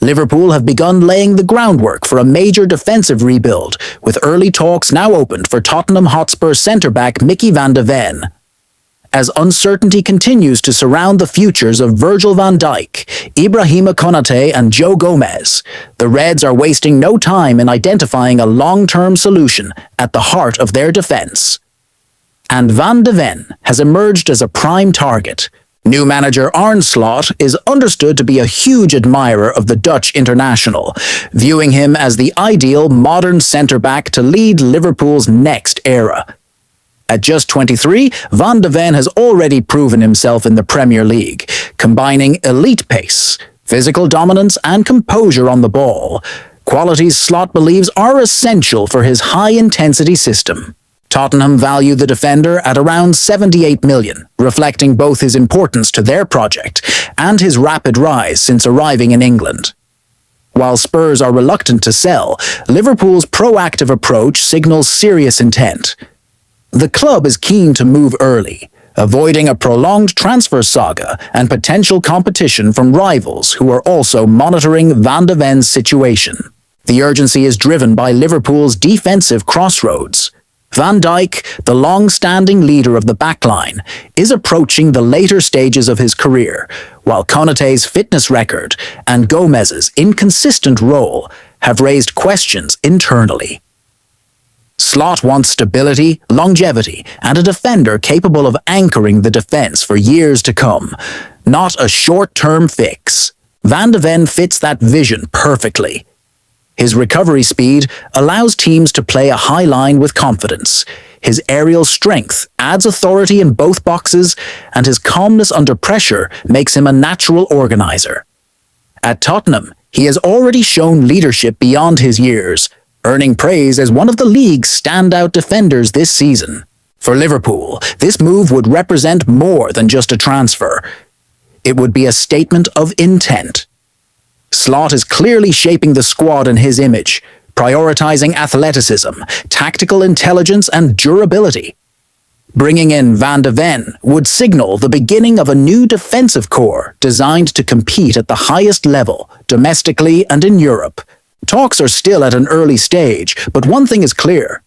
Liverpool have begun laying the groundwork for a major defensive rebuild, with early talks now opened for Tottenham Hotspur centre-back Mickey van de Ven. As uncertainty continues to surround the futures of Virgil van Dijk, Ibrahima Konate and Joe Gomez, the Reds are wasting no time in identifying a long-term solution at the heart of their defence. And Van de Ven has emerged as a prime target. New manager Arne Slot is understood to be a huge admirer of the Dutch international, viewing him as the ideal modern centre-back to lead Liverpool's next era. At just 23, Van de Ven has already proven himself in the Premier League, combining elite pace, physical dominance and composure on the ball, qualities Slot believes are essential for his high-intensity system. Tottenham value the defender at around 78 million, reflecting both his importance to their project and his rapid rise since arriving in England. While Spurs are reluctant to sell, Liverpool's proactive approach signals serious intent. The club is keen to move early, avoiding a prolonged transfer saga and potential competition from rivals who are also monitoring Van de Ven's situation. The urgency is driven by Liverpool's defensive crossroads. Van Dijk, the long-standing leader of the backline, is approaching the later stages of his career, while Konate's fitness record and Gomez's inconsistent role have raised questions internally. Slot wants stability, longevity, and a defender capable of anchoring the defense for years to come, not a short-term fix. Van de Ven fits that vision perfectly. His recovery speed allows teams to play a high line with confidence. His aerial strength adds authority in both boxes, and his calmness under pressure makes him a natural organizer. At Tottenham, he has already shown leadership beyond his years, earning praise as one of the league's standout defenders this season. For Liverpool, this move would represent more than just a transfer. It would be a statement of intent. Slot is clearly shaping the squad in his image, prioritizing athleticism, tactical intelligence, and durability. Bringing in Van de Ven would signal the beginning of a new defensive core designed to compete at the highest level, domestically and in Europe. Talks are still at an early stage, but one thing is clear.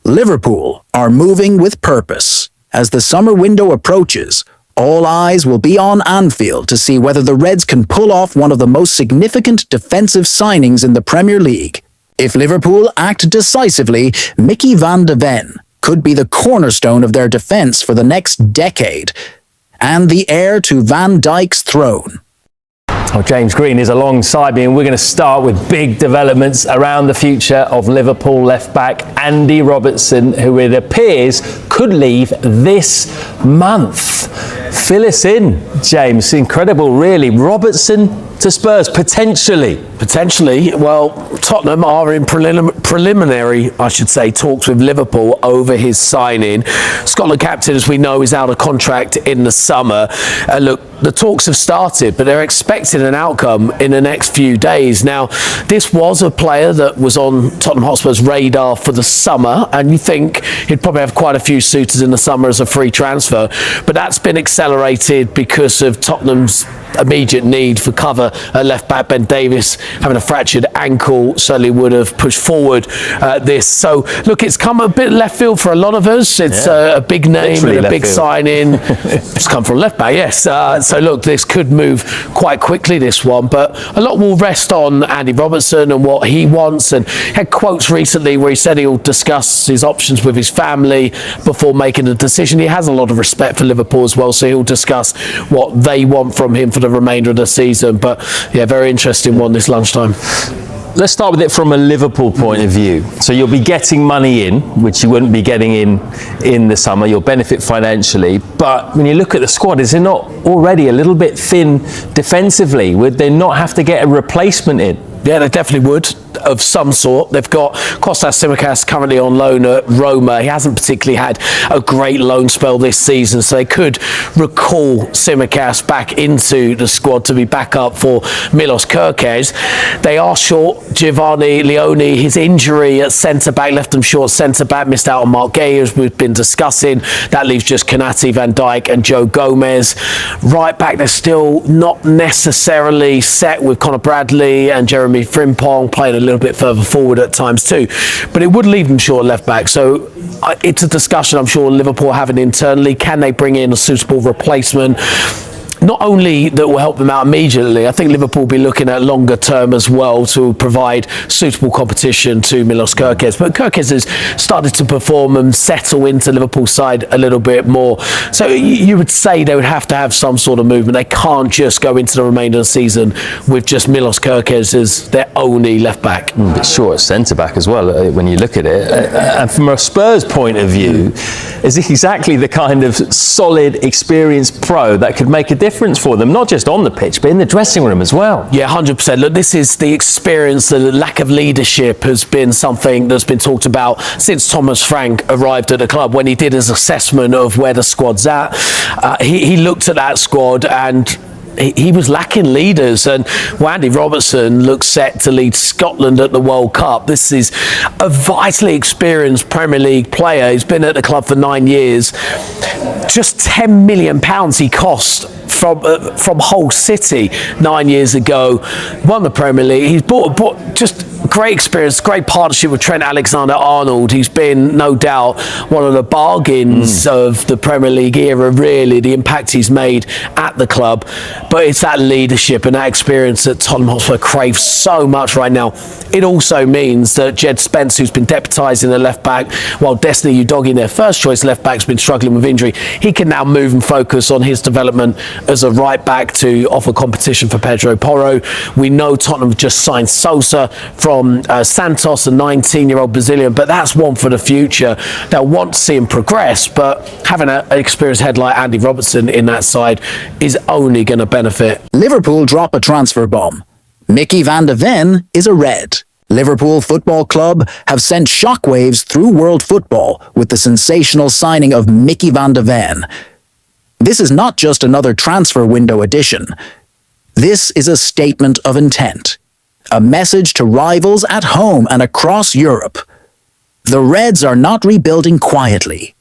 Liverpool are moving with purpose. As the summer window approaches, all eyes will be on Anfield to see whether the Reds can pull off one of the most significant defensive signings in the Premier League. If Liverpool act decisively, Mickey van de Ven could be the cornerstone of their defense for the next decade, and the heir to Van Dijk's throne. Well, James Green is alongside me, and we're going to start with big developments around the future of Liverpool left-back Andy Robertson, who it appears could leave this month. Fill us in, James. Incredible, really. Robertson to Spurs, potentially. Potentially. Well, Tottenham are in preliminary, I should say, talks with Liverpool over his signing. Scotland captain, as we know, is out of contract in the summer. Look, the talks have started, but they're expecting an outcome in the next few days. Now, this was a player that was on Tottenham Hotspur's radar for the summer, and you think he'd probably have quite a few suitors in the summer as a free transfer, but that's been accelerated because of Tottenham's immediate need for cover at left back. Ben Davies having a fractured ankle certainly would have pushed forward this. So look, it's come a bit left field for a lot of us. It's a big name, literally, and a big signing. It's come from left back, yes. So look, this could move quite quickly, this one, but a lot will rest on Andy Robertson and what he wants. And had quotes recently where he said he'll discuss his options with his family before making a decision. He has a lot of respect for Liverpool as well, so he'll discuss what they want from him for the remainder of the season. But yeah, very interesting one this lunchtime. Let's start with it from a Liverpool point of view. So you'll be getting money in, which you wouldn't be getting in the summer. You'll benefit financially. But when you look at the squad, is it not already a little bit thin defensively? Would they not have to get a replacement in? Yeah, they definitely would, of some sort. They've got Kostas Tsimikas currently on loan at Roma. He hasn't particularly had a great loan spell this season, so they could recall Tsimikas back into the squad to be back up for Milos Kerkez. They are short Giovanni Leone. His injury at centre-back left them short centre-back, missed out on Mark Gay, as we've been discussing. That leaves just Konate, Van Dijk and Joe Gomez. Right back, they're still not necessarily set with Conor Bradley and Jeremy Frimpong playing a little bit further forward at times too. But it would leave them short left back. So it's a discussion I'm sure Liverpool are having internally. Can they bring in a suitable replacement? Not only that will help them out immediately, I think Liverpool will be looking at longer term as well to provide suitable competition to Milos Kerkez. But Kerkez has started to perform and settle into Liverpool's side a little bit more. So you would say they would have to have some sort of movement. They can't just go into the remainder of the season with just Milos Kerkez as their only left back. A bit short at centre back as well when you look at it. And from a Spurs point of view, is he exactly the kind of solid, experienced pro that could make a difference for them, not just on the pitch, but in the dressing room as well? Yeah, 100%. Look, this is the experience, the lack of leadership has been something that's been talked about since Thomas Frank arrived at the club. When he did his assessment of where the squad's at, he looked at that squad and he was lacking leaders. And Andy Robertson looks set to lead Scotland at the World Cup. This is a vitally experienced Premier League player. He's been at the club for 9 years. Just £10 million he cost from Hull City 9 years ago. Won the Premier League. He's bought just great experience, great partnership with Trent Alexander-Arnold. He's been, no doubt, one of the bargains of the Premier League era, really, the impact he's made at the club. But it's that leadership and that experience that Tottenham Hotspur craves so much right now. It also means that Jed Spence, who's been deputising the left-back, while Destiny Udogie, their first-choice left-back, has been struggling with injury, he can now move and focus on his development as a right-back to offer competition for Pedro Porro. We know Tottenham just signed Sosa from Santos, a 19-year-old Brazilian, but that's one for the future. They'll want to see him progress, but having an experienced head like Andy Robertson in that side is only going to benefit. Liverpool drop a transfer bomb. Mickey van de Ven is a red. Liverpool Football Club have sent shockwaves through world football with the sensational signing of Mickey van de Ven. This is not just another transfer window addition. This is a statement of intent. A message to rivals at home and across Europe. The Reds are not rebuilding quietly.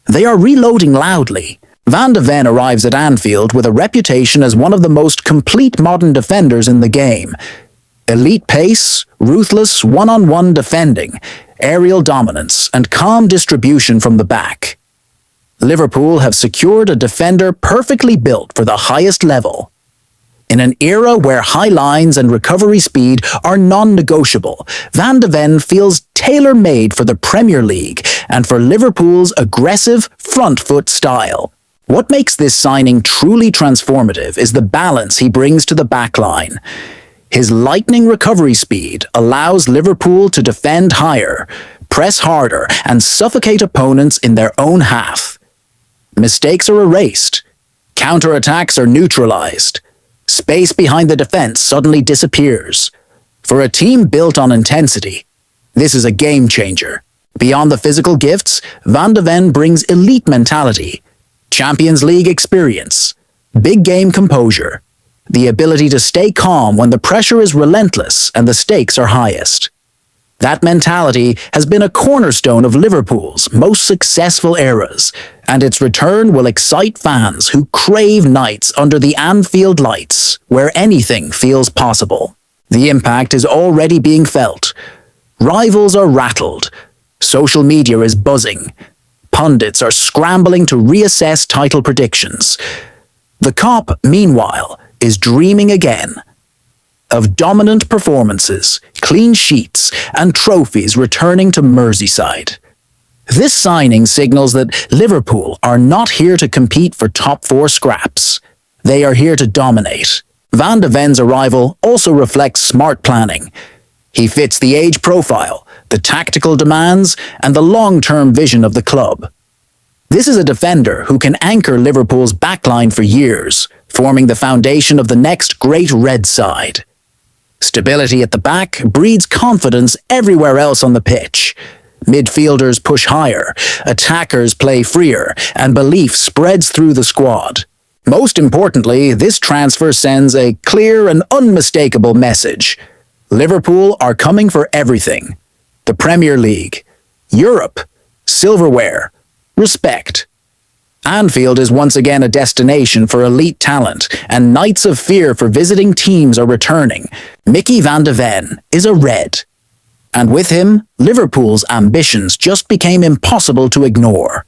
They are reloading loudly. Van de Ven arrives at Anfield with a reputation as one of the most complete modern defenders in the game. Elite pace, ruthless one-on-one defending, aerial dominance, and calm distribution from the back. Liverpool have secured a defender perfectly built for the highest level. In an era where high lines and recovery speed are non-negotiable, Van de Ven feels tailor-made for the Premier League and for Liverpool's aggressive front foot style. What makes this signing truly transformative is the balance he brings to the backline. His lightning recovery speed allows Liverpool to defend higher, press harder, and suffocate opponents in their own half. Mistakes are erased. Counter-attacks are neutralized. Space behind the defense suddenly disappears. For a team built on intensity, this is a game changer. Beyond the physical gifts, Van de Ven brings elite mentality, Champions League experience, big game composure, the ability to stay calm when the pressure is relentless and the stakes are highest. That mentality has been a cornerstone of Liverpool's most successful eras, and its return will excite fans who crave nights under the Anfield lights, where anything feels possible. The impact is already being felt. Rivals are rattled. Social media is buzzing. Pundits are scrambling to reassess title predictions. The Kop, meanwhile, is dreaming again of dominant performances, clean sheets, and trophies returning to Merseyside. This signing signals that Liverpool are not here to compete for top four scraps. They are here to dominate. Van de Ven's arrival also reflects smart planning. He fits the age profile, the tactical demands, and the long-term vision of the club. This is a defender who can anchor Liverpool's backline for years, forming the foundation of the next great red side. Stability at the back breeds confidence everywhere else on the pitch. Midfielders push higher, attackers play freer, and belief spreads through the squad. Most importantly, this transfer sends a clear and unmistakable message. Liverpool are coming for everything. The Premier League, Europe, silverware, respect. Anfield is once again a destination for elite talent, and nights of fear for visiting teams are returning. Mickey van de Ven is a Red. And with him, Liverpool's ambitions just became impossible to ignore.